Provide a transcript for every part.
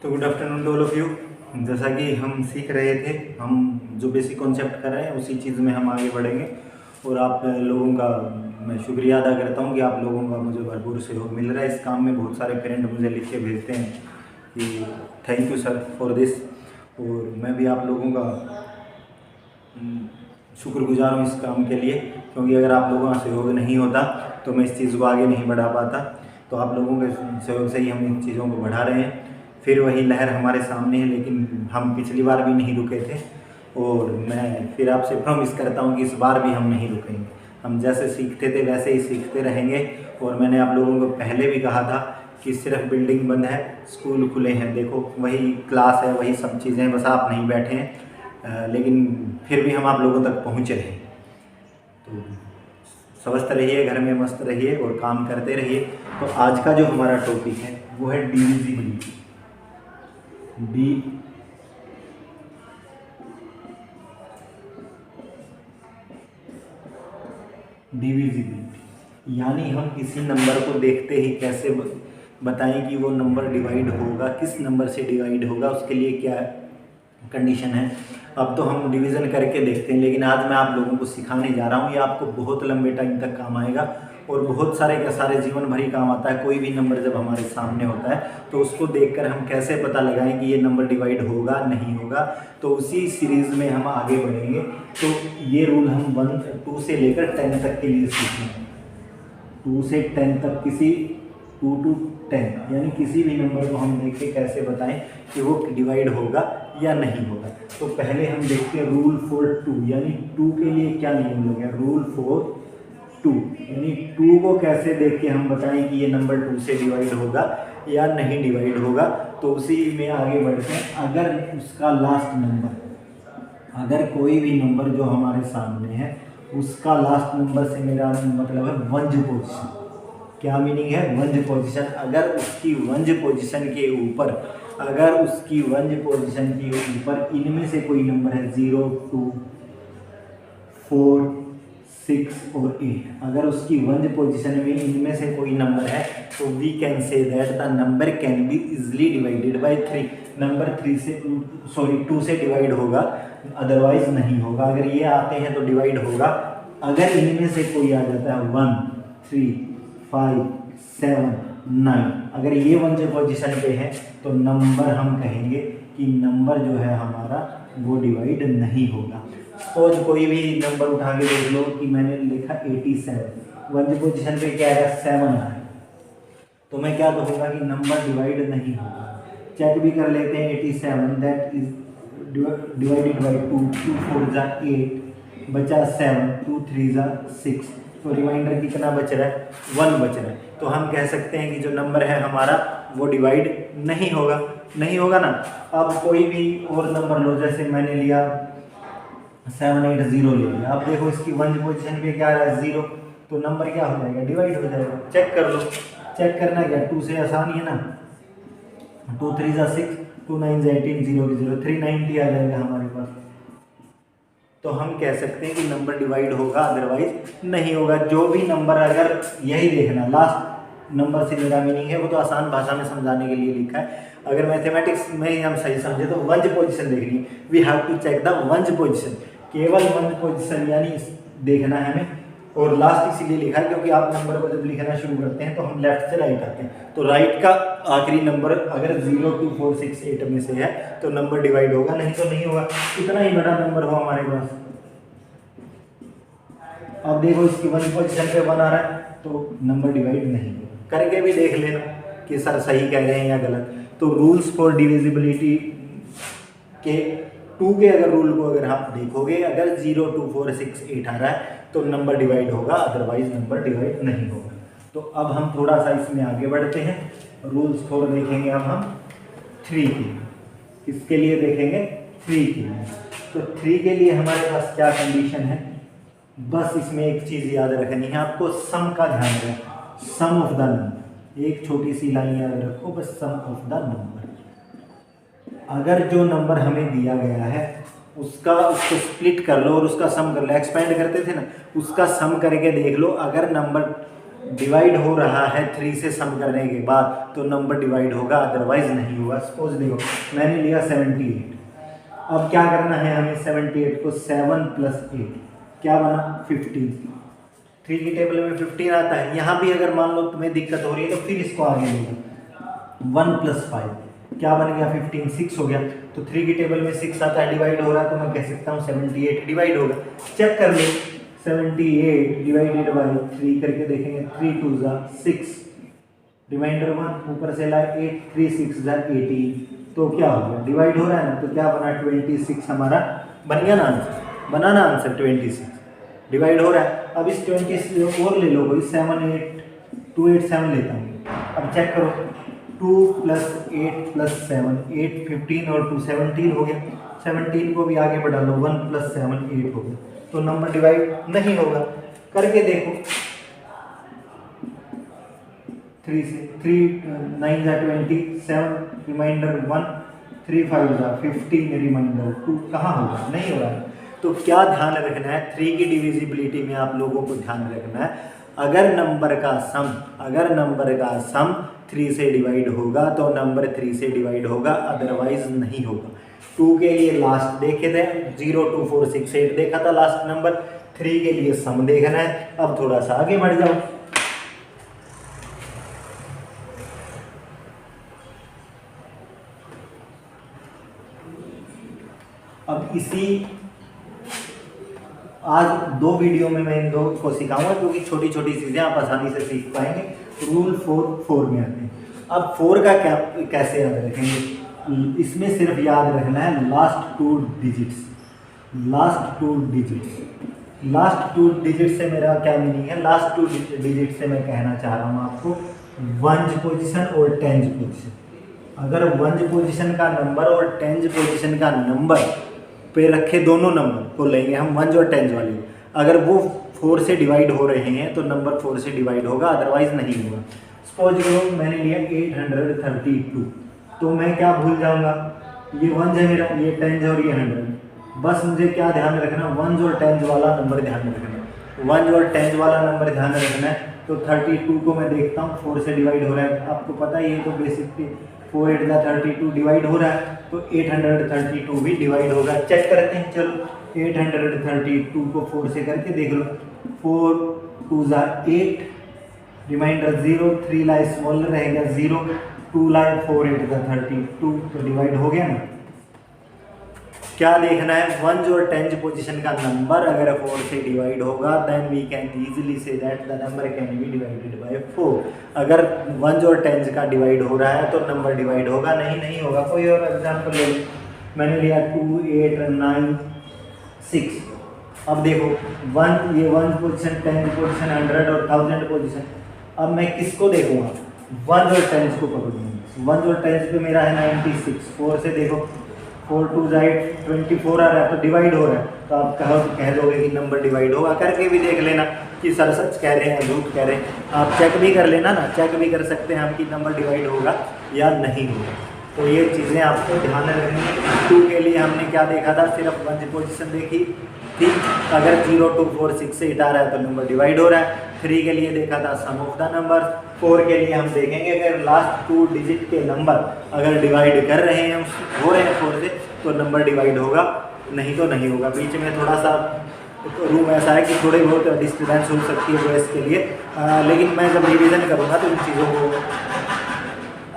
तो good afternoon to all of you. जैसा कि हम सीख रहे थे, हम जो बेसिक कॉन्सेप्ट कर रहे हैं उसी चीज़ में हम आगे बढ़ेंगे। और आप लोगों का मैं शुक्रिया अदा करता हूं कि आप लोगों का मुझे भरपूर सहयोग मिल रहा है इस काम में। बहुत सारे पेरेंट मुझे लिख के भेजते हैं कि thank you sir for this, और मैं भी आप लोगों का शुक्रगुजार हूँ इस काम के लिए, क्योंकि अगर आप लोगों का सहयोग नहीं होता तो मैं इस चीज़ को आगे नहीं बढ़ा पाता। तो आप लोगों के सहयोग से ही हम इन चीज़ों को बढ़ा रहे हैं। फिर वही लहर हमारे सामने है, लेकिन हम पिछली बार भी नहीं रुके थे, और मैं फिर आपसे प्रॉमिस करता हूँ कि इस बार भी हम नहीं रुकेंगे। हम जैसे सीखते थे वैसे ही सीखते रहेंगे। और मैंने आप लोगों को पहले भी कहा था कि सिर्फ बिल्डिंग बंद है, स्कूल खुले हैं, देखो वही क्लास है, वही सब चीज़ें, बस आप नहीं बैठे हैं, लेकिन फिर भी हम आप लोगों तक पहुँच रहे हैं। तो स्वस्थ रहिए, घर में मस्त रहिए और काम करते रहिए। तो आज का जो हमारा टॉपिक है वो है डिविजिबिलिटी। डिविजिबिलिटी यानी हम किसी नंबर को देखते ही कैसे बताएं कि वो नंबर डिवाइड होगा, किस नंबर से डिवाइड होगा, उसके लिए क्या कंडीशन है। अब तो हम डिवीज़न करके देखते हैं, लेकिन आज मैं आप लोगों को सिखाने जा रहा हूँ। ये आपको बहुत लंबे टाइम तक काम आएगा और बहुत सारे जीवन भर ही काम आता है। कोई भी नंबर जब हमारे सामने होता है तो उसको देखकर हम कैसे पता लगाएं कि ये नंबर डिवाइड होगा नहीं होगा। तो उसी सीरीज़ में हम आगे बढ़ेंगे। तो ये रूल हम 1 2 से लेकर 10 तक के लिए सीखेंगे। 2 से 10 तक, किसी 2 to 10 यानी किसी भी नंबर को हम देख के कैसे बताएं कि वो डिवाइड होगा या नहीं होगा। तो पहले हम देखते हैं रूल फॉर 2, यानी 2 के लिए क्या नियम लगे। रूल फॉर 2 यानी 2 को कैसे देख के हम बताएं कि ये नंबर 2 से डिवाइड होगा या नहीं डिवाइड होगा। तो उसी में आगे बढ़ते हैं। अगर उसका लास्ट नंबर, अगर कोई भी नंबर जो हमारे सामने है उसका लास्ट नंबर से मेरा मतलब है वंज पोजीशन। क्या मीनिंग है वंज पोजीशन? अगर उसकी वंज पोजीशन के ऊपर, अगर उसकी वंज पोजीशन के ऊपर इनमें से कोई नंबर है 0 2 4 6 और 8, अगर उसकी वंज पोजीशन में इनमें से कोई नंबर है तो we can say that the number can be easily divided by 3। Number 2 से डिवाइड होगा, अदरवाइज नहीं होगा। अगर ये आते हैं तो डिवाइड होगा। अगर इनमें से कोई आ जाता है 1 3 5 7 9, अगर ये वंज पोजीशन पे है तो नंबर हम कहेंगे कि नंबर जो है हमारा वो डिवाइड नहीं होगा। सपोज कोई भी नंबर उठा के देख लो कि मैंने लिखा 87, वंज पोजीशन पे क्या है 7 आ है, तो मैं क्या कहूँगा कि नंबर डिवाइड नहीं होगा। चेक भी कर लेते हैं 87 दैट इज डिवाइडेड बाई 2, 2 4 जा 8, बचा 7, 2 3 जा 6, तो रिमाइंडर कितना बच रहा है 1 बच रहा है। तो हम कह सकते हैं कि जो नंबर है हमारा वो डिवाइड नहीं होगा। नहीं होगा ना। अब कोई भी और नंबर लो, जैसे मैंने लिया 780 ले लिया। अब देखो इसकी वंज पोजीशन पे क्या आ रहा है 0, तो नंबर क्या हो जाएगा डिवाइड हो जाएगा। चेक कर लो। चेक करना क्या, 2 से आसान ही है ना। 2 3 जा 6, 2 9 जा 18, 0 की 0, 390 आ जाएगा हमारे पास। तो हम कह सकते हैं कि नंबर डिवाइड होगा, अदरवाइज नहीं होगा। जो भी नंबर, अगर यही देखना लास्ट नंबर से मेरा मीनिंग है, वो तो आसान भाषा में समझाने के लिए लिखा है। अगर मैथमेटिक्स में ही हम सही समझे तो वंज पोजीशन देखनी है। We have to check the वंज पोजीशन, केवल वंज पोजीशन यानी देखना है हमें। और लास्ट इसीलिए लिखा है क्योंकि आप नंबर को जब लिखना शुरू करते हैं तो हम लेफ्ट से राइट आते हैं। तो राइट का आखिरी नंबर अगर 0 2 4 6 8 में से है तो नंबर डिवाइड होगा, नहीं तो नहीं होगा। इतना ही बड़ा नंबर हो हमारे पास। अब देखो इसकी वन पोजीशन पे 1 आ रहा है तो नंबर डिवाइड नहीं होगा। करके भी देख लेना कि सर सही कह रहे हैं या गलत। तो रूल्स फॉर डिविजिबिलिटी के 2 के अगर रूल को अगर आप देखोगे, अगर 0 2 4 6 8 आ रहा है तो नंबर डिवाइड होगा, अदरवाइज नंबर डिवाइड नहीं होगा। तो अब हम थोड़ा सा इसमें आगे बढ़ते हैं। रूल्स फॉर देखेंगे अब हम 3 के, किसके लिए देखेंगे 3 के लिए। तो 3 के लिए हमारे पास क्या कंडीशन है, बस इसमें एक चीज़ याद रखनी है आपको, सम का ध्यान रखें। सम ऑफ द नंबर, एक छोटी सी लाइन याद रखो, बस सम ऑफ द नंबर। अगर जो नंबर हमें दिया गया है उसको स्प्लिट कर लो और उसका सम कर लो। एक्सपेंड करते थे ना, उसका सम करके देख लो। अगर नंबर डिवाइड हो रहा है 3 से सम करने के बाद तो नंबर डिवाइड होगा, अदरवाइज नहीं होगा। सपोज देखो मैंने लिया 78, अब क्या करना है हमें, 78 को 7 + 8 क्या बना 15। 3 की टेबल में 15 आता है। यहाँ भी अगर मान लो तुम्हें दिक्कत हो रही है तो फिर इसको आगे लेगा, 1 + 5 क्या बन गया 15, 6 हो गया। तो 3 की टेबल में 6 आता है, डिवाइड हो रहा है, तो मैं कह सकता हूँ 78 डिवाइड होगा। चेक कर लो 78 डिवाइडेड बाई 3 करके देखेंगे, 3 2 = 6, रिमाइंडर 1 ऊपर से लाए 8, 3 6 = 18, तो क्या हो गया डिवाइड हो रहा है ना, तो क्या बना 26 हमारा बन गया ना आंसर, बना ना आंसर 26 डिवाइड हो रहा है। अब इस 20 और ले लो कोई 7 8 2 8 7 लेता हूँ। अब चेक करो 2 + 8 + 7 8 15 और 2 17 हो गया। 17 को भी आगे बढ़ा लो, 1 + 7 8 हो गया, तो नंबर डिवाइड नहीं होगा। करके देखो 3 से 3 9 = 20, 7 रिमाइंडर 1, 3 5 = 15 रिमाइंडर 2, कहाँ होगा, नहीं हो रहा है। तो क्या ध्यान रखना है, 3 की डिविजिबिलिटी में आप लोगों को ध्यान रखना है, अगर नंबर का सम 3 से डिवाइड होगा तो नंबर 3 से डिवाइड होगा, अदरवाइज नहीं होगा। 2 के लिए लास्ट देखे थे 0 2 4 6 8 देखा था लास्ट नंबर, 3 के लिए सम देखना है। अब थोड़ा सा आगे बढ़ जाओ, अब इसी आज 2 वीडियो में मैं इन 2 को सिखाऊंगा, क्योंकि छोटी छोटी चीज़ें आप आसानी से सीख पाएंगे। रूल 4 में आते हैं। अब 4 का क्या कैसे याद रखेंगे, इसमें सिर्फ याद रखना है last 2 digits. Last two digit से मेरा क्या मीनिंग है, लास्ट 2 डिजिट से मैं कहना चाह रहा हूँ आपको 1th पोजिशन और 10th पोजिशन। अगर 1th पोजिशन का नंबर और 10th पोजिशन का नंबर पे रखे दोनों नंबर को लेंगे हम 1 और 10 वाले, अगर वो 4 से डिवाइड हो रहे हैं तो नंबर 4 से डिवाइड होगा, अदरवाइज नहीं होगा। सपोज करो मैंने लिया 832, तो मैं क्या भूल जाऊंगा, ये 1 है मेरा, ये 10 और ये 100, बस मुझे क्या ध्यान रखना, 1 और 10 वाला नंबर ध्यान रखना, 1 और 10 वाला नंबर ध्यान रखना है। तो 32 को मैं देखता हूँ 4 से डिवाइड हो रहा है, आपको पता ही है, तो बेसिकली 4 8 = 32 डिवाइड हो रहा है, तो 832 भी डिवाइड होगा। चेक करते हैं, चलो 832 को 4 से करके देख लो, 4 2 = 8 रिमाइंडर 0, 3 लाए स्मॉलर रहेगा 0, 2 लाए 4 8 = 32, तो डिवाइड हो गया ना। क्या देखना है, 1 और 10 पोजीशन का नंबर अगर 4 से डिवाइड होगा then we can easily say that the number can be divided by 4। अगर 1 और 10 का डिवाइड हो रहा है तो नंबर डिवाइड होगा, नहीं होगा। कोई और एग्जांपल ले लो, मैंने लिया 2 8 9 6। अब देखो 1 ये 1 पोजीशन, 10 पोजीशन, 100 और 1000 पोजीशन। अब मैं किसको देखूंगा, 1 और 10 को पकड़ूंगा। 1 और 10 पे मेरा है 96, 4 से देखो 4 2 = 8 24 आ रहा है, तो डिवाइड हो रहा है, तो आप कह दोगे कि नंबर डिवाइड होगा। करके भी देख लेना कि सर सच कह रहे हैं झूठ कह रहे हैं, आप चेक भी कर लेना ना, चेक भी कर सकते हैं हम कि नंबर डिवाइड होगा या नहीं होगा। तो ये चीज़ें आपको ध्यान रखनी है। 2 के लिए हमने क्या देखा था, सिर्फ 1 पोजीशन देखी थी, अगर 0 2 4 6 8 आ रहा है तो नंबर डिवाइड हो रहा है। 3 के लिए देखा था सम ऑफ द नंबर। 4 के लिए हम देखेंगे अगर लास्ट 2 डिजिट के नंबर अगर डिवाइड कर रहे हैं, हो रहे हैं 4 से, तो नंबर डिवाइड होगा, नहीं तो नहीं होगा। बीच में थोड़ा सा रूम ऐसा है कि थोड़ी बहुत डिस्टर्बेंस हो सकती है वॉइस के लिए, लेकिन मैं जब रिवीजन करूँगा तो इन चीज़ों को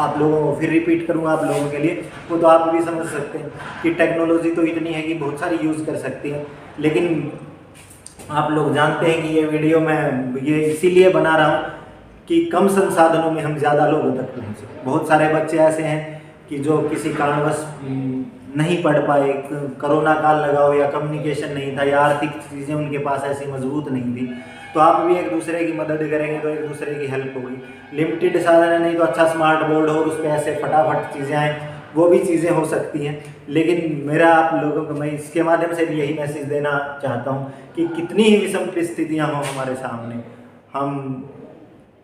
आप लोगों को फिर रिपीट करूँगा आप लोगों के लिए, वो तो आप भी समझ सकते हैं कि टेक्नोलॉजी तो इतनी है कि बहुत सारी यूज़ कर सकती है। लेकिन आप लोग जानते हैं कि ये वीडियो मैं ये इसीलिए बना रहा हूँ कि कम संसाधनों में हम ज़्यादा लोगों तक पहुँचे। बहुत सारे बच्चे ऐसे हैं कि जो किसी कारणवश नहीं पढ़ पाए, कोरोना काल लगाओ, या कम्युनिकेशन नहीं था, या आर्थिक चीज़ें उनके पास ऐसी मजबूत नहीं थी, तो आप भी एक दूसरे की मदद करेंगे तो एक दूसरे की हेल्प होगी। लिमिटेड साधन है, नहीं तो अच्छा स्मार्ट बोर्ड हो, उस पर ऐसे फटाफट चीज़ें आएँ, वो भी चीज़ें हो सकती हैं। लेकिन मेरा आप लोगों को मैं इसके माध्यम से भी यही मैसेज देना चाहता हूँ कि कितनी ही विषम परिस्थितियाँ हों हमारे सामने, हम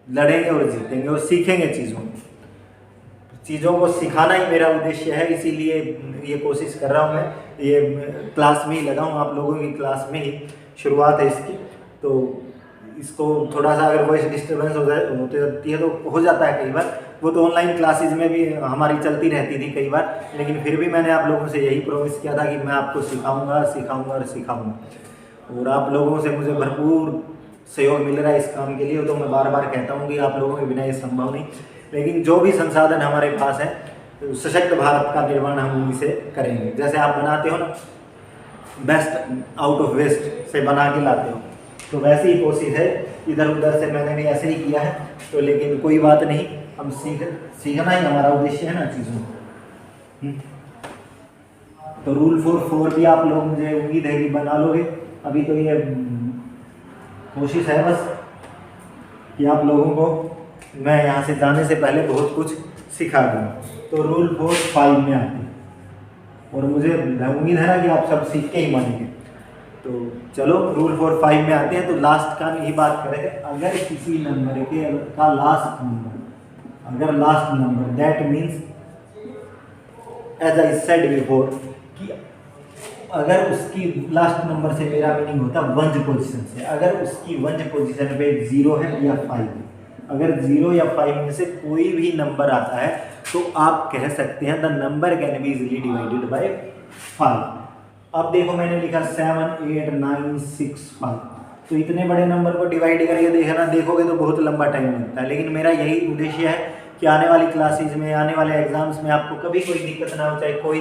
लड़ेंगे और जीतेंगे और सीखेंगे चीज़ों को सिखाना ही मेरा उद्देश्य है। इसीलिए ये कोशिश कर रहा हूँ मैं, ये क्लास में ही लगा हूँ, आप लोगों की क्लास में ही शुरुआत है इसकी, तो इसको थोड़ा सा अगर वॉइस डिस्टर्बेंस होती है तो हो जाता है कई बार। वो तो ऑनलाइन क्लासेज में भी हमारी चलती रहती थी कई बार, लेकिन फिर भी मैंने आप लोगों से यही प्रॉमिस किया था कि मैं आपको सिखाऊंगा सिखाऊंगा और सिखाऊंगा। और आप लोगों से मुझे भरपूर सहयोग मिल रहा है इस काम के लिए, तो मैं बार बार कहता हूँ कि आप लोगों के बिना ये संभव नहीं। लेकिन जो भी संसाधन हमारे पास है, सशक्त भारत का निर्माण हम उन्हीं से करेंगे। जैसे आप बनाते हो ना, बेस्ट आउट ऑफ वेस्ट से बना के लाते हो, तो वैसी ही कोशिश है इधर उधर से मैंने भी ऐसे ही किया है। तो लेकिन कोई बात नहीं, हम सीखना ही हमारा उद्देश्य है ना चीज़ों। तो रूल 4 भी आप लोग, मुझे उम्मीद है कि बना लोगे। अभी तो ये कोशिश है बस कि आप लोगों को मैं यहाँ से जाने से पहले बहुत कुछ सिखा दूँ। तो रूल 4 5 में आते हैं, और मुझे उम्मीद है ना कि आप सब सीख के ही मानेंगे। तो चलो रूल 4 5 में आते हैं। तो लास्ट का ही बात करेंगे। अगर किसी नंबर के का लास्ट नंबर, अगर last number, that means as I said before कि अगर उसकी लास्ट नंबर से मेरा मीनिंग होता है वंज पोजीशन से, अगर उसकी वंज पोजीशन पे 0 है या 5 है, अगर 0 या 5 में से कोई भी नंबर आता है तो आप कह सकते हैं the number can be easily divided by 5। अब देखो मैंने लिखा 7 8 9 6 5, तो इतने बड़े नंबर को डिवाइड करके देखोगे तो बहुत लंबा टाइम लगता है। लेकिन मेरा यही उद्देश्य है कि आने वाली क्लासेज में, आने वाले एग्जाम्स में आपको कभी कोई दिक्कत ना हो, चाहे कोई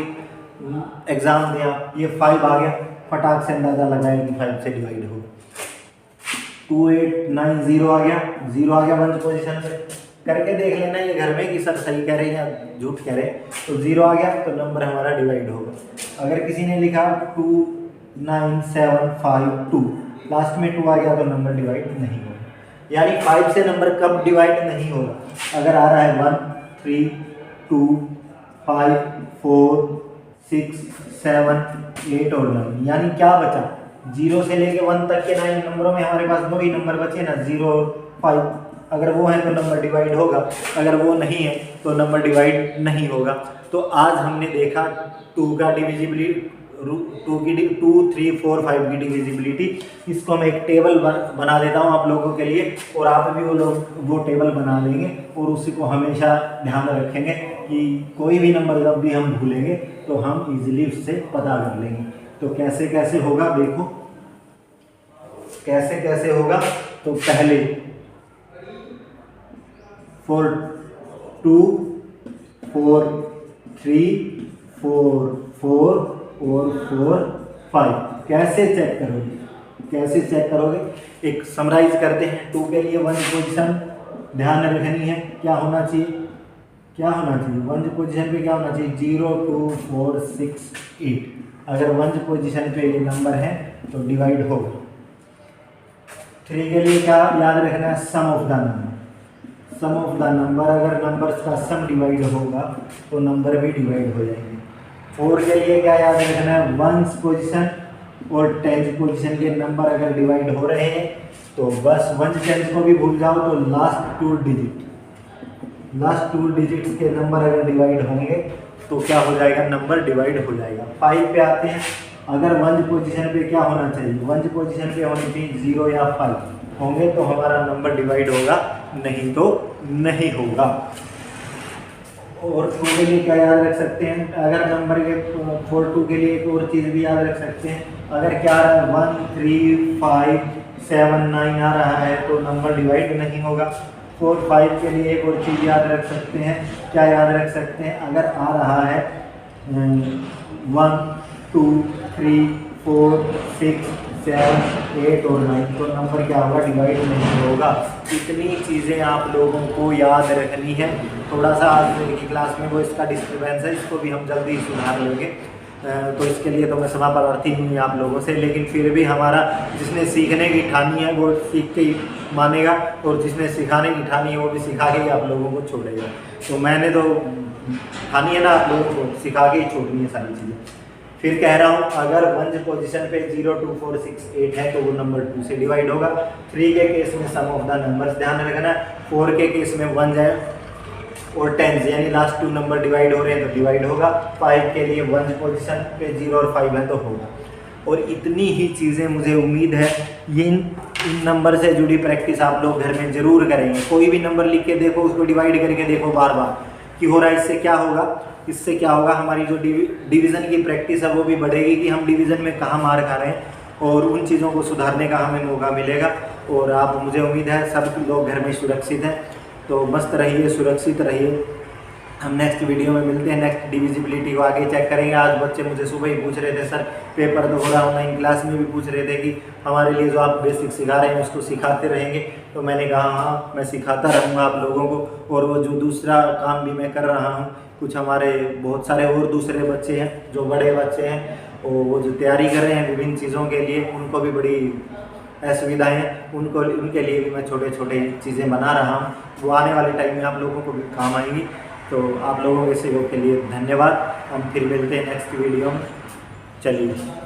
एग्जाम दें आप। ये 5 आ गया, फटाक से अंदाज़ा लगाएं कि 5 से डिवाइड हो। 2 8 9 0 आ गया, 0 आ गया वंज पोजीशन पे, करके देख लेना ये घर में कि सर सही कह रहे हैं या झूठ कह रहे हैं। तो 0 आ गया तो नंबर हमारा डिवाइड होगा। अगर किसी ने लिखा 2 9 7 5 2, लास्ट में 2 आ गया तो नंबर डिवाइड नहीं होगा। यानी 5 से नंबर कब डिवाइड नहीं होगा? अगर आ रहा है 1 3 2 5 4 6 7 8 और 9, यानी क्या बचा? 0 से लेके 1 तक के 9 नंबरों में हमारे पास 2 ही नंबर बचे ना, 0 और 5। अगर वो है तो नंबर डिवाइड होगा, अगर वो नहीं है तो नंबर डिवाइड नहीं होगा। तो आज हमने देखा 2 का डिविजिबिलिटी, 2 3 4 5 की डिविजिबिलिटी। इसको मैं एक टेबल बना देता हूँ आप लोगों के लिए, और आप भी वो टेबल बना लेंगे और उसी को हमेशा ध्यान रखेंगे कि कोई भी नंबर जब भी हम भूलेंगे तो हम इजीली उससे पता कर लेंगे। तो कैसे कैसे होगा देखो, कैसे कैसे होगा। तो पहले 4 2 4 3 4 4 और 4 5। कैसे चेक करोगे? कैसे चेक करोगे? एक समराइज करते हैं। 2 के लिए वंज पोजीशन ध्यान रखनी है, क्या होना चाहिए? क्या होना चाहिए वंज पोजीशन पे? क्या होना चाहिए? 0 2 4 6 8। अगर वंज पोजीशन पे ये नंबर है तो डिवाइड होगा। 3 के लिए क्या याद रखना है? Sum of the number. Sum of the number, अगर नंबर्स का सम डिवाइड होगा तो नंबर भी डिवाइड हो जाएंगे। 4 के लिए क्या याद रखना है? वंस पोजीशन और टेंथ पोजीशन के नंबर अगर डिवाइड हो रहे हैं तो बस वंस टेंथ को भी भूल जाओ, तो लास्ट 2 डिजिट्स के नंबर अगर डिवाइड होंगे तो क्या हो जाएगा? नंबर डिवाइड हो जाएगा। 5 पे आते हैं। अगर वंज पोजीशन पे क्या होना चाहिए? वंज पोजीशन पे होनी चाहिए 0 या 5 होंगे तो हमारा नंबर डिवाइड होगा, नहीं तो नहीं होगा। और 2 के लिए क्या याद रख सकते हैं? अगर नंबर के 4 2 के लिए एक और चीज़ भी याद रख सकते हैं। अगर क्या आ रहा है 1 3 5 7 9 आ रहा है तो नंबर डिवाइड नहीं होगा। 4 5 के लिए एक और चीज़ याद रख सकते हैं। क्या याद रख सकते हैं? अगर आ रहा है 1 2 3 4 6 7 8 और 9 तो नंबर क्या होगा? डिवाइड नहीं होगा। इतनी चीज़ें आप लोगों को याद रखनी है। थोड़ा सा आज की क्लास में वो इसका डिस्टर्बेंस है, इसको भी हम जल्दी सुधार लेंगे। तो इसके लिए तो मैं क्षमा प्रार्थी हूँ आप लोगों से, लेकिन फिर भी हमारा जिसने सीखने की ठानी है वो सीख के ही मानेगा, और जिसने सिखाने की ठानी है वो भी सिखा के ही आप लोगों को छोड़ेगा। तो मैंने तो ठानी है ना आप लोगों को सिखा के ही छोड़नी है सारी चीज़ें। फिर कह रहा हूँ, अगर वंज पोजीशन पे 0 2 4 6 8 है तो वो नंबर 2 से डिवाइड होगा। 3 के केस में सम ऑफ द नंबर्स ध्यान रखना। 4 के केस में वंज है और टेंस यानी लास्ट 2 नंबर डिवाइड हो रहे हैं तो डिवाइड होगा। 5 के लिए वंज पोजीशन पे 0 और 5 है तो होगा। और इतनी ही चीज़ें मुझे उम्मीद है ये इन नंबर से जुड़ी प्रैक्टिस आप लोग घर में ज़रूर करेंगे। कोई भी नंबर लिख के देखो, उसको डिवाइड करके देखो बार बार कि हो रहा है। इससे क्या होगा, इससे क्या होगा, हमारी जो डिवीज़न की प्रैक्टिस है वो भी बढ़ेगी कि हम डिवीज़न में कहाँ मार खा रहे हैं, और उन चीज़ों को सुधारने का हमें मौका मिलेगा। और आप, मुझे उम्मीद है सब लोग घर में सुरक्षित हैं। तो मस्त रहिए, सुरक्षित रहिए। हम नेक्स्ट वीडियो में मिलते हैं। नेक्स्ट डिविजिबिलिटी को आगे चेक करेंगे। आज बच्चे मुझे सुबह ही पूछ रहे थे, सर पेपर तो हो रहा, ऑनलाइन क्लास में भी पूछ रहे थे कि हमारे लिए जो आप बेसिक सिखा रहे हैं उसको सिखाते रहेंगे। तो मैंने कहा हाँ, मैं सिखाता रहूँगा आप लोगों को। और वो जो दूसरा काम भी मैं कर रहा हूँ, कुछ हमारे बहुत सारे और दूसरे बच्चे हैं जो बड़े बच्चे हैं, और वो जो तैयारी कर रहे हैं विभिन्न चीज़ों के लिए, उनको भी बड़ी असुविधाएँ, उनको उनके लिए भी मैं छोटे छोटे चीज़ें बना रहा हूँ। वो आने वाले टाइम में आप लोगों को भी काम आएंगी। तो आप लोगों के सहयोग के लिए धन्यवाद। हम फिर मिलते हैं नेक्स्ट वीडियो में। चलिए।